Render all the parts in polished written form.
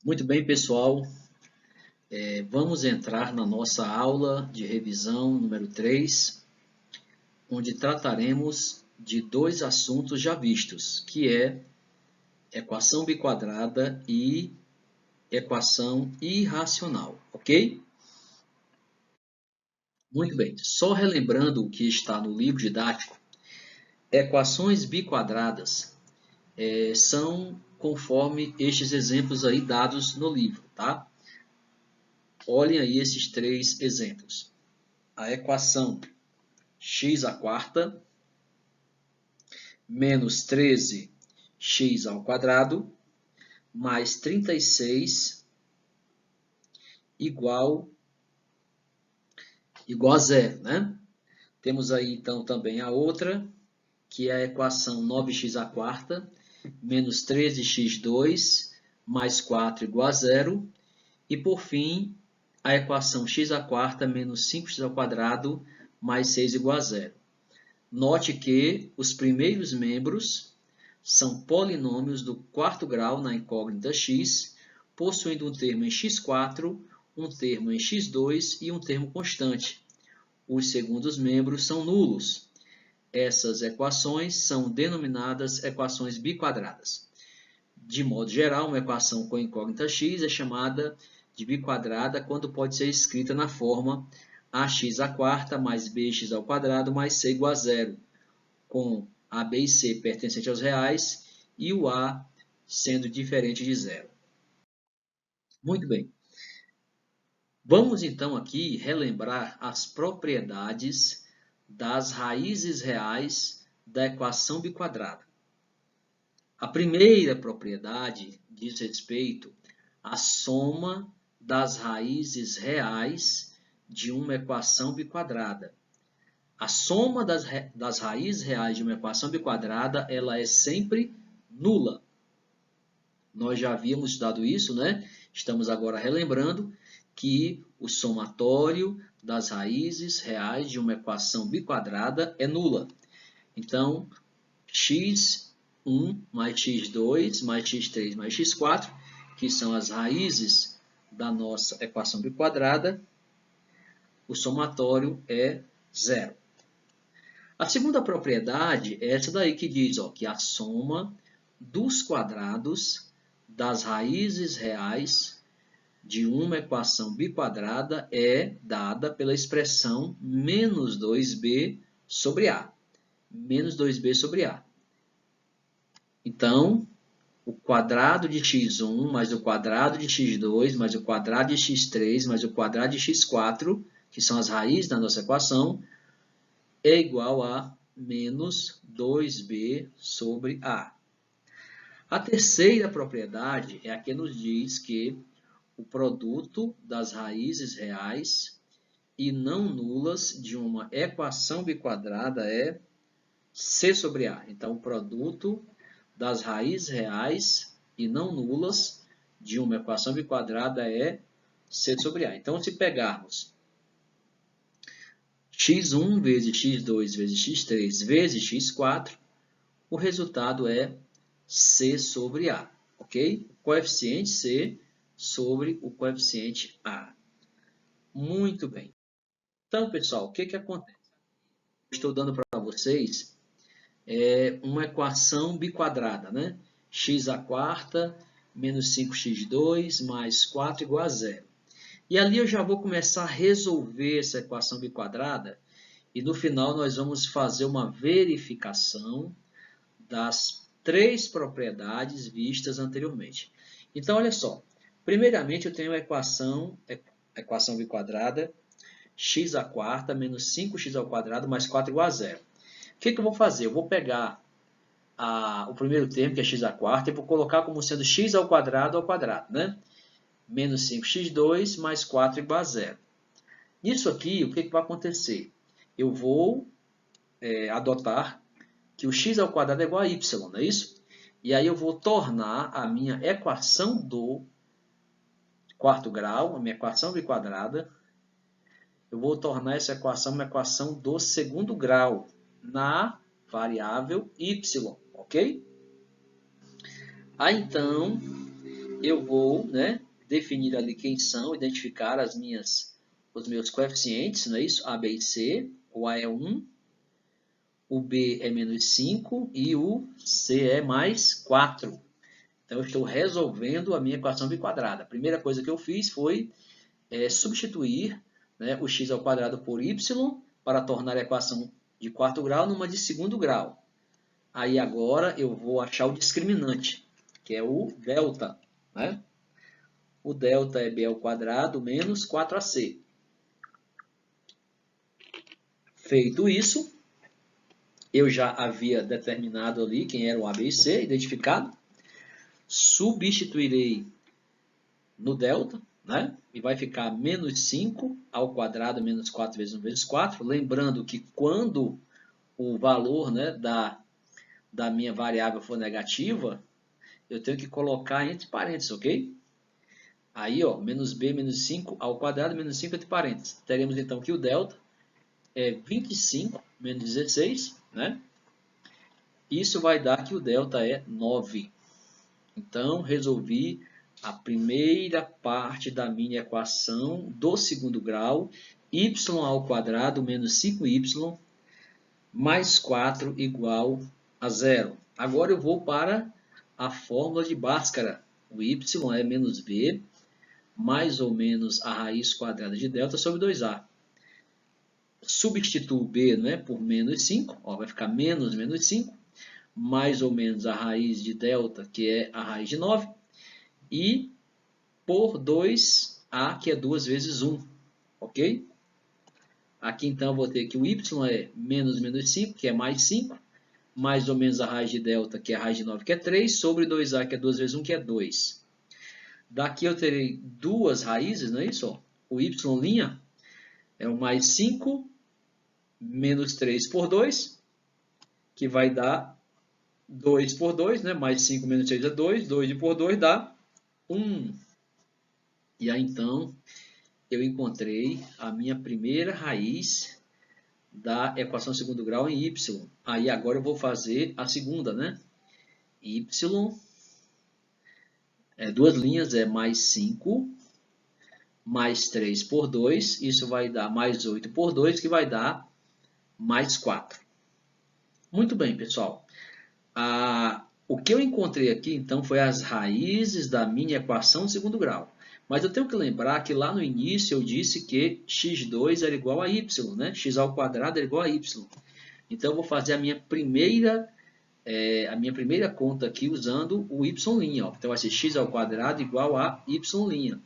Muito bem, pessoal. Vamos entrar na nossa aula de revisão número 3, onde trataremos de dois assuntos já vistos, que é equação biquadrada e equação irracional, ok? Muito bem. Só relembrando o que está no livro didático, equações biquadradas são conforme estes exemplos aí dados no livro, tá? Olhem aí esses três exemplos. A equação x à quarta menos 13x ao quadrado mais 36 igual a zero, né? Temos aí então também a outra, que é a equação 9x à quarta menos 13x2 mais 4 igual a zero. E por fim, a equação x à quarta menos 5x ao quadrado mais 6 igual a zero. Note que os primeiros membros são polinômios do quarto grau na incógnita x, possuindo um termo em x4, um termo em x2 e um termo constante. Os segundos membros são nulos. Essas equações são denominadas equações biquadradas. De modo geral, uma equação com incógnita x é chamada de biquadrada quando pode ser escrita na forma ax à quarta mais bx ao quadrado mais c igual a zero, com a, b e c pertencente aos reais e o a sendo diferente de zero. Muito bem. Vamos então aqui relembrar as propriedades das raízes reais da equação biquadrada. A primeira propriedade diz respeito à soma das raízes reais de uma equação biquadrada. A soma das raízes reais de uma equação biquadrada, ela é sempre nula. Nós já havíamos estudado isso, né? Estamos agora relembrando que o somatório das raízes reais de uma equação biquadrada é nula. Então, x1 mais x2 mais x3 mais x4, que são as raízes da nossa equação biquadrada, o somatório é zero. A segunda propriedade é essa daí que diz que a soma dos quadrados das raízes reais de uma equação biquadrada é dada pela expressão menos 2b sobre a. Menos 2b sobre a. Então, o quadrado de x1 mais o quadrado de x2 mais o quadrado de x3 mais o quadrado de x4, que são as raízes da nossa equação, é igual a menos 2b sobre a. A terceira propriedade é a que nos diz que o produto das raízes reais e não nulas de uma equação biquadrada é c sobre a. Então, o produto das raízes reais e não nulas de uma equação biquadrada é c sobre a. Então, se pegarmos x1 vezes x2 vezes x3 vezes x4, o resultado é c sobre a, ok? O coeficiente c sobre o coeficiente a. Muito bem. Então, pessoal, o que acontece? Estou dando para vocês uma equação biquadrada, né? X à quarta menos 5x2 mais 4 igual a zero. E ali eu já vou começar a resolver essa equação biquadrada e no final nós vamos fazer uma verificação das três propriedades vistas anteriormente. Então, olha só. Primeiramente, eu tenho a equação biquadrada x à quarta menos 5x ao quadrado mais 4 igual a zero. O que eu vou fazer? Eu vou pegar o primeiro termo, que é x à quarta, e vou colocar como sendo x ao quadrado, né? Menos 5x2 mais 4 igual a zero. Nisso aqui, o que vai acontecer? Eu vou adotar que o x ao quadrado é igual a y, não é isso? E aí eu vou tornar a minha equação do quarto grau, a minha equação biquadrada, eu vou tornar essa equação uma equação do segundo grau na variável y, ok? Aí então, eu vou, né, definir ali quem são, identificar os meus coeficientes, não é isso? A, B e C. O A é 1, o B é menos 5 e o C é mais 4. Então, eu estou resolvendo a minha equação biquadrada. A primeira coisa que eu fiz foi substituir, né, o x ao quadrado por y para tornar a equação de quarto grau numa de segundo grau. Aí agora eu vou achar o discriminante, que é o delta, né? O delta é b ao quadrado menos 4ac. Feito isso, eu já havia determinado ali quem era o a, b e c, identificado. Substituirei no delta, né? E vai ficar menos 5 ao quadrado menos 4 vezes 1 vezes 4. Lembrando que quando o valor, né, da minha variável for negativa, eu tenho que colocar entre parênteses, ok? Aí, ó, menos b menos 5 ao quadrado menos 5 entre parênteses. Teremos então que o delta é 25 menos 16, né? Isso vai dar que o delta é 9. Então, resolvi a primeira parte da minha equação do segundo grau, y ao quadrado menos 5y mais 4 igual a 0. Agora eu vou para a fórmula de Bhaskara. O y é menos b, mais ou menos a raiz quadrada de delta sobre 2a. Substituo b, né, por menos 5, ó, vai ficar menos 5, mais ou menos a raiz de delta, que é a raiz de 9, e por 2a, que é 2 vezes 1, ok? Aqui então eu vou ter que o y é menos 5, que é mais 5, mais ou menos a raiz de delta, que é a raiz de 9, que é 3, sobre 2a, que é 2 vezes 1, que é 2. Daqui eu terei duas raízes, não é isso? O y' é o mais 5 menos 3 por 2, que vai dar 2 por 2, né? Mais 5 menos 3 é 2, 2 por 2 dá 1. E aí então eu encontrei a minha primeira raiz da equação segundo grau em y. Aí agora eu vou fazer a segunda, né? Y, duas linhas, é mais 5, mais 3 por 2, isso vai dar mais 8 por 2, que vai dar mais 4. Muito bem, pessoal. O que eu encontrei aqui, então, foi as raízes da minha equação de segundo grau. Mas eu tenho que lembrar que lá no início eu disse que x2 era igual a y, né? X ao quadrado era igual a y. Então, eu vou fazer a minha primeira conta aqui usando o y'. Ó. Então, vai ser x ao quadrado igual a y'.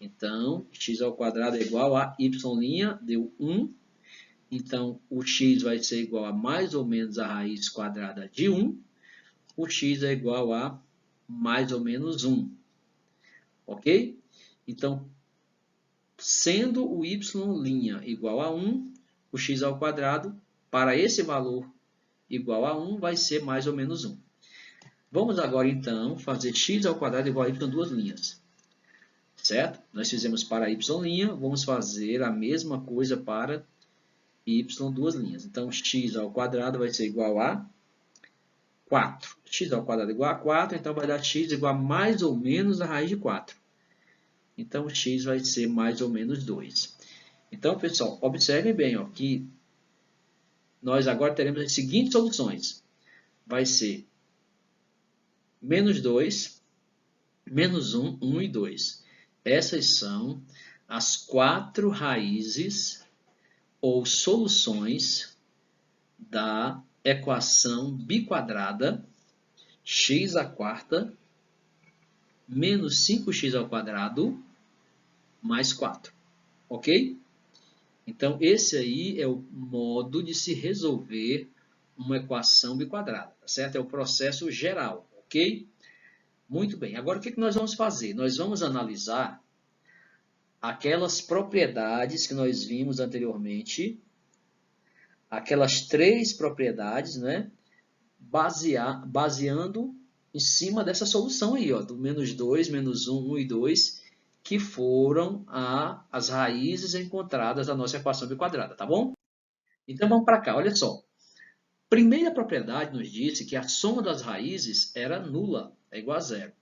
Então, x ao quadrado é igual a y', deu 1. Então, o x vai ser igual a mais ou menos a raiz quadrada de 1. O x é igual a mais ou menos 1. Ok? Então, sendo o y' igual a 1, o x ao quadrado, para esse valor igual a 1, vai ser mais ou menos 1. Vamos agora, então, fazer x ao quadrado igual a y em duas linhas. Certo? Nós fizemos para y', vamos fazer a mesma coisa para y duas linhas. Então, x ao quadrado vai ser igual a 4. X ao quadrado igual a 4, então vai dar x igual a mais ou menos a raiz de 4. Então, x vai ser mais ou menos 2. Então, pessoal, observem bem, ó, que nós agora teremos as seguintes soluções. Vai ser menos 2, menos 1, 1 e 2. Essas são as 4 raízes ou soluções da equação biquadrada x à quarta menos 5x ao quadrado mais 4. Ok? Então, esse aí é o modo de se resolver uma equação biquadrada, tá certo? É o processo geral, ok? Muito bem. Agora, o que nós vamos fazer? Nós vamos analisar aquelas propriedades que nós vimos anteriormente, aquelas 3 propriedades, né? Baseando em cima dessa solução aí, ó, do menos 2, menos 1, 1 e 2, que foram as raízes encontradas da nossa equação biquadrada, tá bom? Então vamos para cá, olha só. Primeira propriedade nos disse que a soma das raízes era nula, é igual a zero.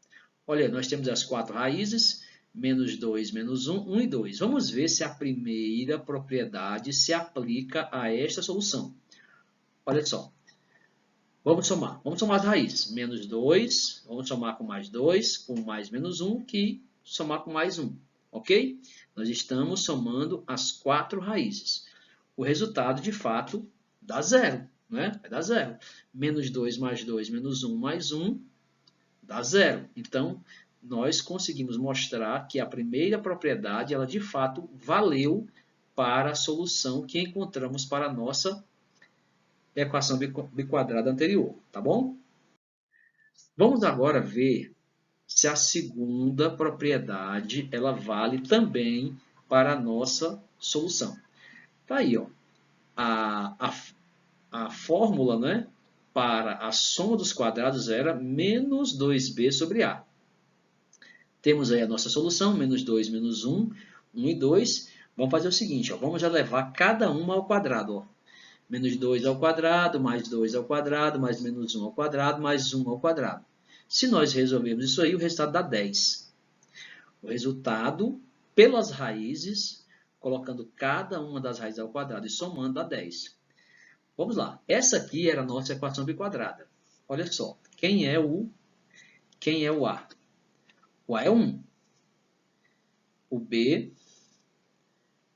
Olha, nós temos as 4 raízes, menos 2, menos 1, 1 e 2. Vamos ver se a primeira propriedade se aplica a esta solução. Olha só. Vamos somar. Vamos somar as raízes. Menos 2, vamos somar com mais 2, com mais menos 1, que somar com mais 1. Ok? Nós estamos somando as 4 raízes. O resultado, de fato, dá zero. Né? Vai dar zero. Menos 2 mais 2, menos 1 mais 1, dá zero. Então, nós conseguimos mostrar que a primeira propriedade, ela de fato valeu para a solução que encontramos para a nossa equação biquadrada anterior, tá bom? Vamos agora ver se a segunda propriedade ela vale também para a nossa solução. Tá aí, ó, a fórmula, né, para a soma dos quadrados era menos 2b sobre a. Temos aí a nossa solução, menos 2, menos 1, 1 e 2. Vamos fazer o seguinte, ó, vamos já levar cada uma ao quadrado. Ó. Menos 2 ao quadrado, mais 2 ao quadrado, mais menos 1 ao quadrado, mais 1 ao quadrado. Se nós resolvermos isso aí, o resultado dá 10. O resultado, pelas raízes, colocando cada uma das raízes ao quadrado e somando, dá 10. Vamos lá. Essa aqui era a nossa equação biquadrada. Olha só. Quem é o A? O A é 1. O B,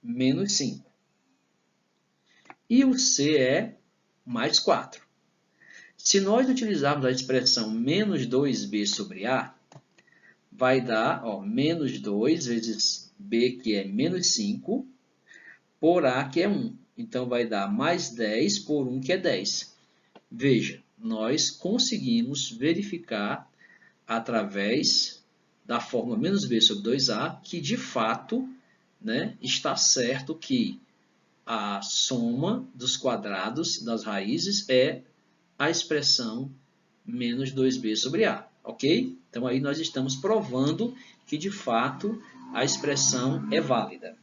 menos 5. E o C é mais 4. Se nós utilizarmos a expressão menos 2b sobre a, vai dar menos 2 vezes b, que é menos 5, por a, que é 1. Então, vai dar mais 10 por 1, que é 10. Veja, nós conseguimos verificar, através da fórmula menos b sobre 2a, que, de fato, né, está certo que a soma dos quadrados das raízes é a expressão menos 2b sobre a, ok? Então, aí nós estamos provando que, de fato, a expressão é válida.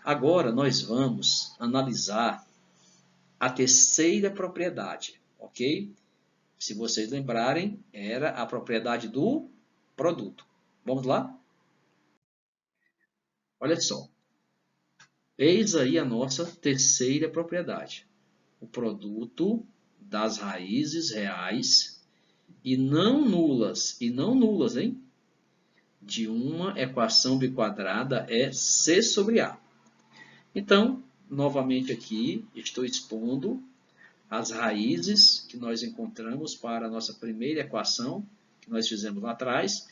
Agora, nós vamos analisar a terceira propriedade, ok? Se vocês lembrarem, era a propriedade do produto. Vamos lá? Olha só. Eis aí a nossa terceira propriedade. O produto das raízes reais e não nulas, hein? De uma equação biquadrada é C sobre A. Então, novamente aqui, estou expondo as raízes que nós encontramos para a nossa primeira equação, que nós fizemos lá atrás,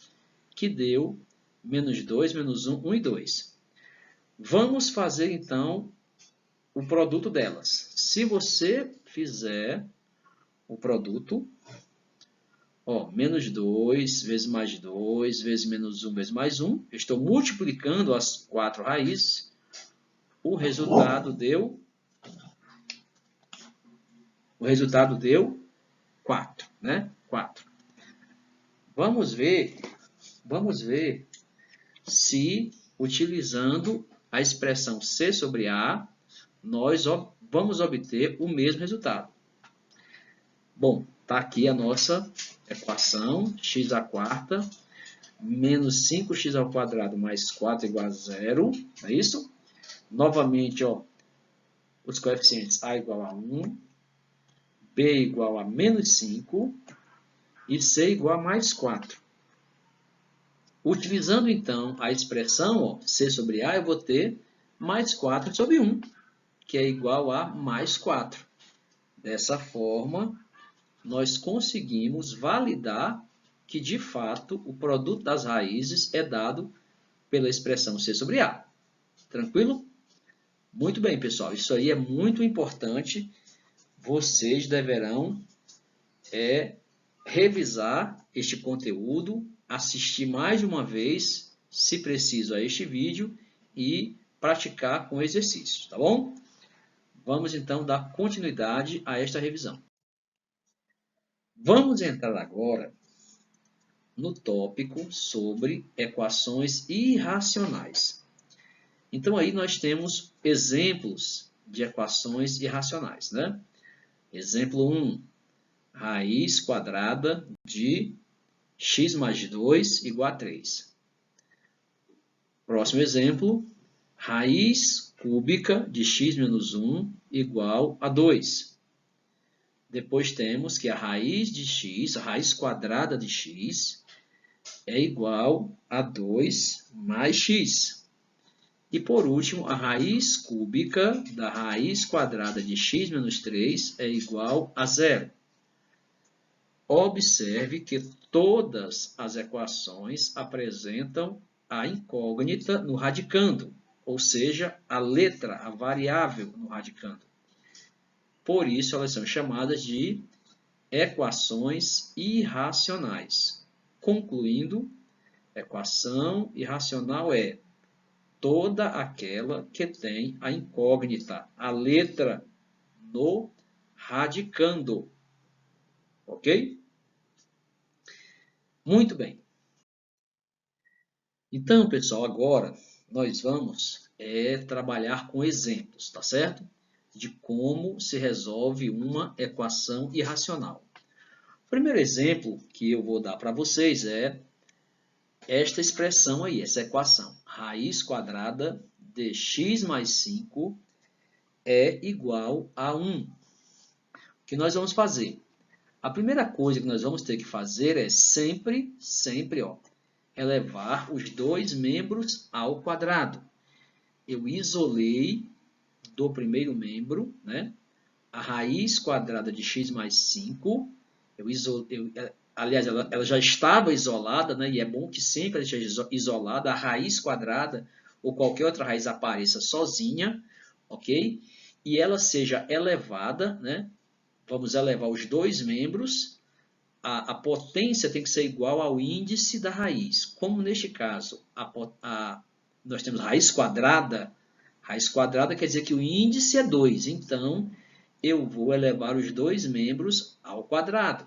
que deu menos 2, menos 1, 1 e 2. Vamos fazer, então, o produto delas. Se você fizer o produto, menos 2 vezes mais 2 vezes menos 1 vezes mais 1, eu estou multiplicando as 4 raízes, o resultado deu 4, né? 4. Vamos ver se, utilizando a expressão C sobre A, nós vamos obter o mesmo resultado. Bom, está aqui a nossa equação, x à quarta, menos 5x ao quadrado mais 4 igual a 0, não é isso? Novamente, os coeficientes A igual a 1, B igual a menos 5 e C igual a mais 4. Utilizando, então, a expressão C sobre A, eu vou ter mais 4 sobre 1, que é igual a mais 4. Dessa forma, nós conseguimos validar que, de fato, o produto das raízes é dado pela expressão C sobre A. Tranquilo? Muito bem, pessoal. Isso aí é muito importante. Vocês deverão revisar este conteúdo, assistir mais de uma vez, se preciso, a este vídeo e praticar com exercícios, tá bom? Vamos, então, dar continuidade a esta revisão. Vamos entrar agora no tópico sobre equações irracionais. Então, aí nós temos exemplos de equações irracionais, né? Exemplo 1. raiz quadrada de x mais 2 igual a 3. Próximo exemplo, raiz cúbica de x menos 1 igual a 2. Depois temos que a raiz de x, a raiz quadrada de x, é igual a 2 mais x. E por último, a raiz cúbica da raiz quadrada de x menos 3 é igual a 0. Observe que todas as equações apresentam a incógnita no radicando, ou seja, a letra, a variável no radicando. Por isso, elas são chamadas de equações irracionais. Concluindo, equação irracional é toda aquela que tem a incógnita, a letra no radicando. Ok? Muito bem. Então, pessoal, agora nós vamos trabalhar com exemplos, tá certo? De como se resolve uma equação irracional. O primeiro exemplo que eu vou dar para vocês é esta expressão aí, essa equação. Raiz quadrada de x mais 5 é igual a 1. O que nós vamos fazer? A primeira coisa que nós vamos ter que fazer é sempre, elevar os dois membros ao quadrado. Eu isolei do primeiro membro, né, a raiz quadrada de x mais 5. Aliás, ela já estava isolada, né, e é bom que sempre ela esteja isolada, a raiz quadrada ou qualquer outra raiz apareça sozinha, ok? E ela seja elevada, né? Vamos elevar os dois membros. A potência tem que ser igual ao índice da raiz. Como neste caso nós temos raiz quadrada quer dizer que o índice é 2. Então, eu vou elevar os dois membros ao quadrado.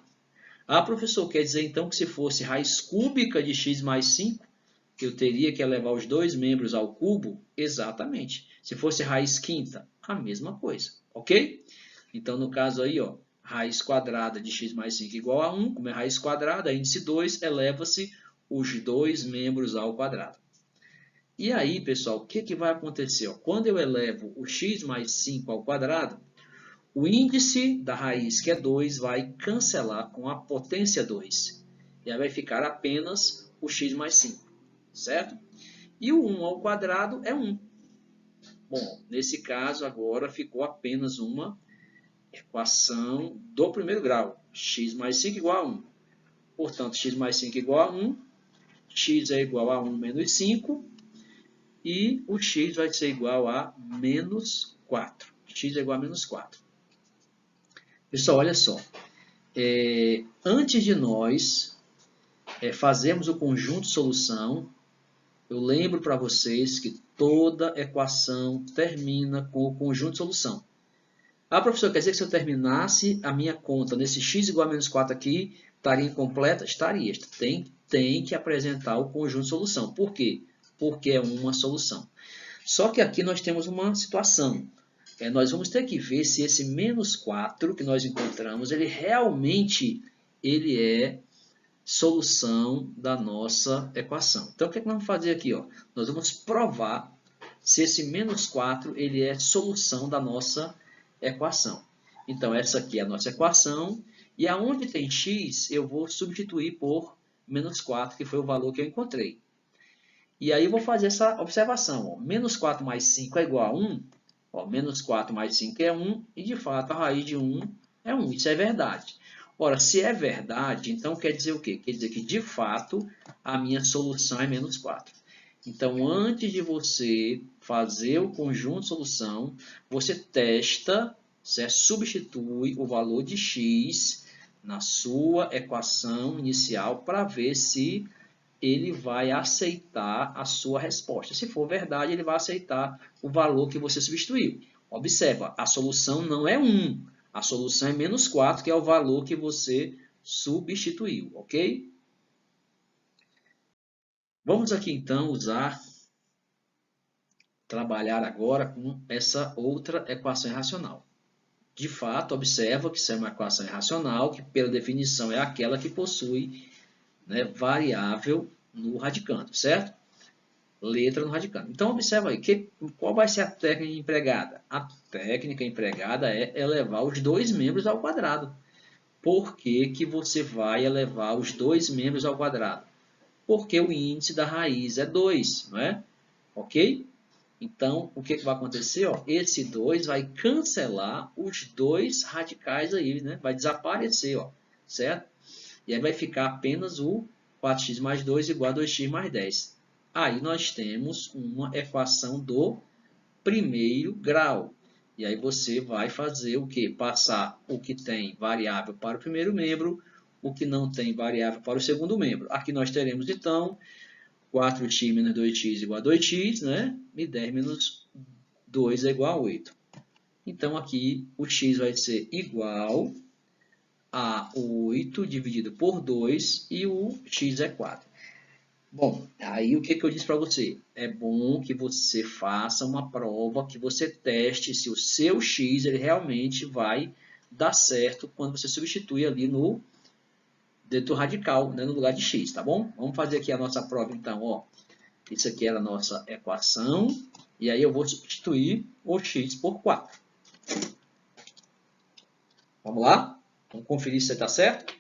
Professor, quer dizer então que se fosse raiz cúbica de x mais 5, eu teria que elevar os dois membros ao cubo? Exatamente. Se fosse raiz quinta, a mesma coisa, ok? Então, no caso aí, ó, raiz quadrada de x mais 5 igual a 1, como é raiz quadrada, índice 2, eleva-se os dois membros ao quadrado. E aí, pessoal, o que vai acontecer? Ó, quando eu elevo o x mais 5 ao quadrado, o índice da raiz, que é 2, vai cancelar com a potência 2. E aí vai ficar apenas o x mais 5, certo? E o 1 ao quadrado é 1. Bom, nesse caso, agora ficou apenas uma equação do primeiro grau. X mais 5 igual a 1. Portanto, x mais 5 igual a 1. X é igual a 1 menos 5. E o x vai ser igual a menos 4. X é igual a menos 4. Pessoal, olha só. Antes de nós fazermos o conjunto de solução, eu lembro para vocês que toda equação termina com o conjunto de solução. Professor, quer dizer que se eu terminasse a minha conta nesse x igual a menos 4 aqui, estaria incompleta? Estaria. Tem que apresentar o conjunto de solução. Por quê? Porque é uma solução. Só que aqui nós temos uma situação. Nós vamos ter que ver se esse menos 4 que nós encontramos, ele realmente é solução da nossa equação. Então, o que nós vamos fazer aqui? Ó? Nós vamos provar se esse menos 4 ele é solução da nossa equação. Então, essa aqui é a nossa equação. E aonde tem x, eu vou substituir por menos 4, que foi o valor que eu encontrei. E aí eu vou fazer essa observação. Ó. Menos 4 mais 5 é igual a 1. Ó, menos 4 mais 5 é 1. E, de fato, a raiz de 1 é 1. Isso é verdade. Ora, se é verdade, então quer dizer o quê? Quer dizer que, de fato, a minha solução é menos 4. Então, antes de você fazer o conjunto de solução, você testa, substitui o valor de x na sua equação inicial para ver se ele vai aceitar a sua resposta. Se for verdade, ele vai aceitar o valor que você substituiu. Observa, a solução não é 1, a solução é menos 4, que é o valor que você substituiu, ok? Vamos aqui, então, trabalhar agora com essa outra equação irracional. de fato, observa que isso é uma equação irracional, que pela definição é aquela que possui, né, variável no radicando, certo? Letra no radicando. Então, observa aí, qual vai ser a técnica empregada? A técnica empregada é elevar os dois membros ao quadrado. Por que que você vai elevar os dois membros ao quadrado? Porque o índice da raiz é 2, não é? Ok? Então, o que vai acontecer? Ó, esse 2 vai cancelar os dois radicais aí, né? Vai desaparecer, ó, certo? E aí vai ficar apenas o 4x mais 2 igual a 2x mais 10. Aí nós temos uma equação do primeiro grau. E aí você vai fazer o quê? Passar o que tem variável para o primeiro membro, o que não tem variável para o segundo membro. Aqui nós teremos, então, 4x menos 2x igual a 2x, né? E 10 menos 2 é igual a 8. Então, aqui o x vai ser igual a 8 dividido por 2 e o x é 4. Bom, aí o que eu disse para você? É bom que você faça uma prova, que você teste se o seu x ele realmente vai dar certo quando você substitui ali no detor radical, né, no lugar de x, tá bom? Vamos fazer aqui a nossa prova então, ó. Isso aqui era a nossa equação, e aí eu vou substituir o x por 4. Vamos lá? Vamos conferir se está certo?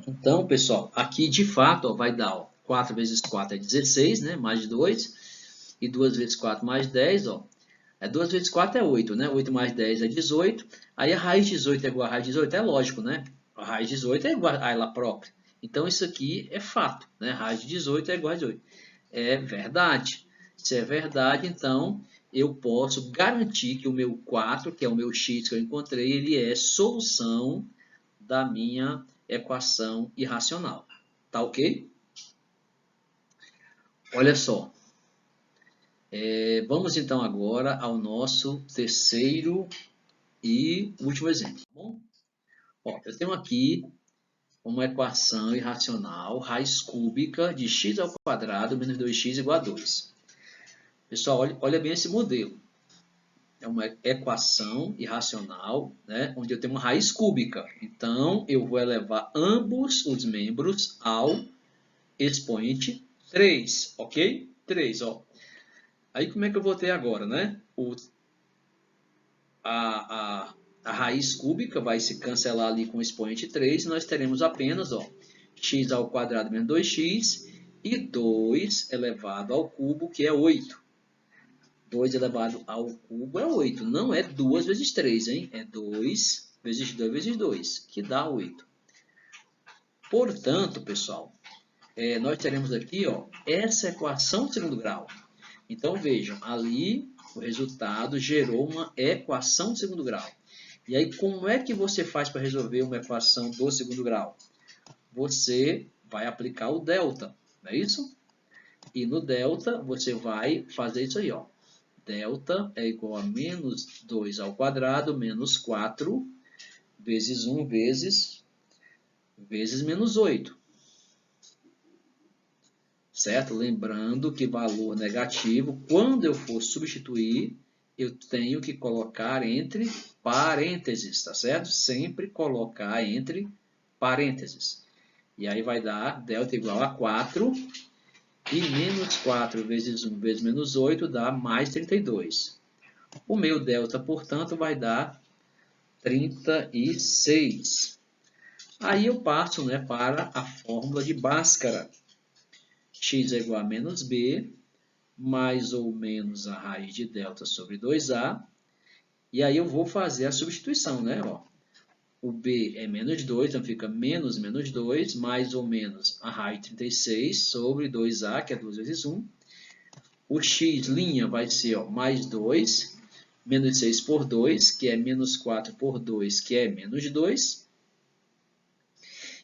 Então, pessoal, aqui de fato ó, vai dar ó, 4 vezes 4 é 16, né? Mais 2. E 2 vezes 4 mais 10, ó. 2 vezes 4 é 8, né? 8 mais 10 é 18. Aí a raiz de 18 é igual a raiz de 18, é lógico, né? A raiz de 18 é igual a ela própria. Então, isso aqui é fato, né? A raiz de 18 é igual a 18. É verdade. Se é verdade, então, eu posso garantir que o meu 4, que é o meu x que eu encontrei, ele é solução da minha equação irracional. Tá ok? Olha só. Vamos então agora ao nosso terceiro e último exemplo. Tá bom? Ó, eu tenho aqui uma equação irracional, raiz cúbica de x ao quadrado menos 2x igual a 2. Pessoal, olha bem esse modelo. É uma equação irracional, né, onde eu tenho uma raiz cúbica. Então, eu vou elevar ambos os membros ao expoente 3, ok? 3, ó. Aí, como é que eu vou ter agora, né? A raiz cúbica vai se cancelar ali com o expoente 3, e nós teremos apenas, ó, x ao quadrado menos 2x e 2 elevado ao cubo, que é 8. 2 elevado ao cubo é 8. Não é 2 vezes 3, hein? É 2 vezes 2 vezes 2, que dá 8. Portanto, pessoal, nós teremos aqui ó, essa equação de segundo grau. Então, vejam, ali o resultado gerou uma equação de segundo grau. E aí, como é que você faz para resolver uma equação do segundo grau? Você vai aplicar o delta, não é isso? E no delta, você vai fazer isso aí, ó. Delta é igual a menos 2 ao quadrado, menos 4, vezes 1, vezes menos 8. Certo? Lembrando que valor negativo, quando eu for substituir, eu tenho que colocar entre parênteses, tá certo? Sempre colocar entre parênteses. E aí vai dar delta igual a 4, e menos 4 vezes 1 vezes menos 8 dá mais 32. O meu delta, portanto, vai dar 36. Aí eu passo, né, para a fórmula de Bhaskara. X é igual a menos b, mais ou menos a raiz de delta sobre 2a. E aí eu vou fazer a substituição, né? Ó, o b é menos 2, então fica menos 2, mais ou menos a raiz de 36 sobre 2a, que é 2 vezes 1. O x' vai ser ó, mais 2, menos 6 por 2, que é menos 4 por 2, que é menos 2.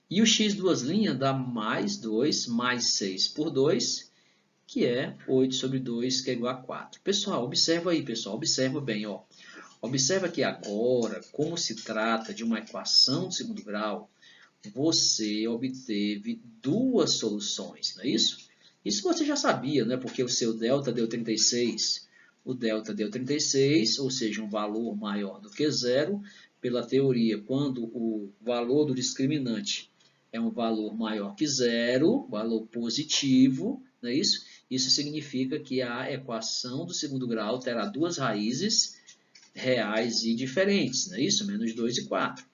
E o x duas linhas dá mais 2, mais 6 por 2, que é 8 sobre 2, que é igual a 4. Pessoal, observa aí, pessoal, observa bem, ó. Observa que agora, como se trata de uma equação de segundo grau, você obteve duas soluções, não é isso? Isso você já sabia, né? Porque o seu delta deu 36. O delta deu 36, ou seja, um valor maior do que zero. Pela teoria, quando o valor do discriminante é um valor maior que zero, valor positivo, não é isso? Isso significa que a equação do segundo grau terá duas raízes reais e diferentes, não é isso? Menos 2 e 4.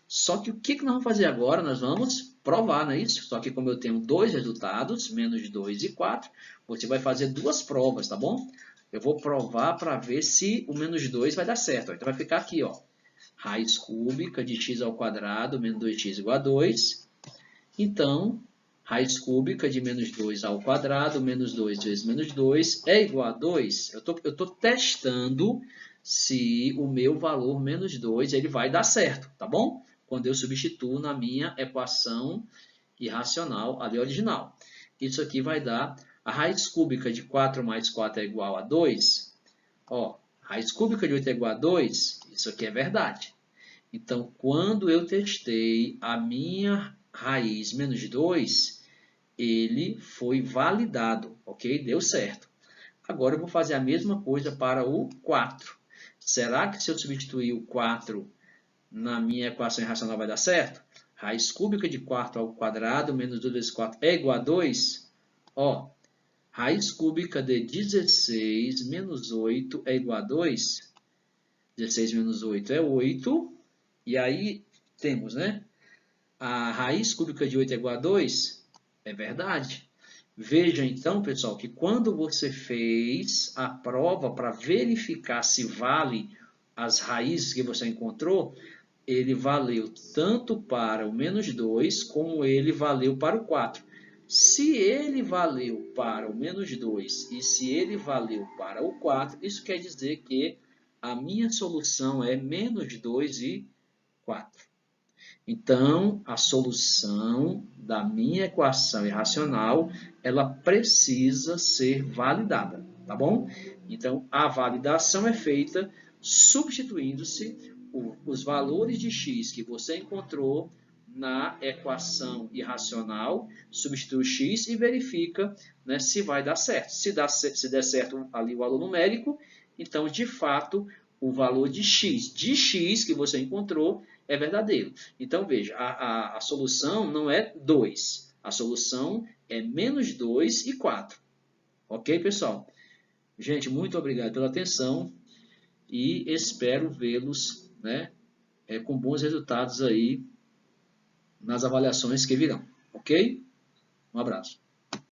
Só que o que nós vamos fazer agora? Nós vamos provar, não é isso? Só que como eu tenho dois resultados, menos 2 e 4, você vai fazer duas provas, tá bom? Eu vou provar para ver se o menos 2 vai dar certo. Então vai ficar aqui, ó, raiz cúbica de x ao quadrado menos 2x igual a 2. Então, raiz cúbica de menos 2 ao quadrado menos 2 vezes menos 2 é igual a 2. Eu estou testando se o meu valor menos 2 ele vai dar certo, tá bom? Quando eu substituo na minha equação irracional ali original. Isso aqui vai dar a raiz cúbica de 4 mais 4 é igual a 2. Ó, raiz cúbica de 8 é igual a 2. Isso aqui é verdade. Então, quando eu testei a minha raiz menos 2, ele foi validado, ok? Deu certo. Agora eu vou fazer a mesma coisa para o 4. Será que se eu substituir o 4 na minha equação irracional vai dar certo? Raiz cúbica de 4 ao quadrado menos 2 vezes 4 é igual a 2? Ó, raiz cúbica de 16 menos 8 é igual a 2? 16 menos 8 é 8. E aí temos, né? A raiz cúbica de 8 é igual a 2? É verdade. Veja então, pessoal, que quando você fez a prova para verificar se vale as raízes que você encontrou, ele valeu tanto para o menos 2, como ele valeu para o 4. Se ele valeu para o menos 2 e se ele valeu para o 4, isso quer dizer que a minha solução é menos 2 e 4. Então, a solução da minha equação irracional, ela precisa ser validada, tá bom? Então, a validação é feita substituindo-se os valores de x que você encontrou na equação irracional, substitui o x e verifica, né, se vai dar certo. Se der certo ali o valor numérico, então, de fato, o valor de x que você encontrou é verdadeiro. Então, veja, a solução não é 2. A solução é menos 2 e 4. Ok, pessoal? Gente, muito obrigado pela atenção e espero vê-los, né, com bons resultados aí nas avaliações que virão. Ok? Um abraço.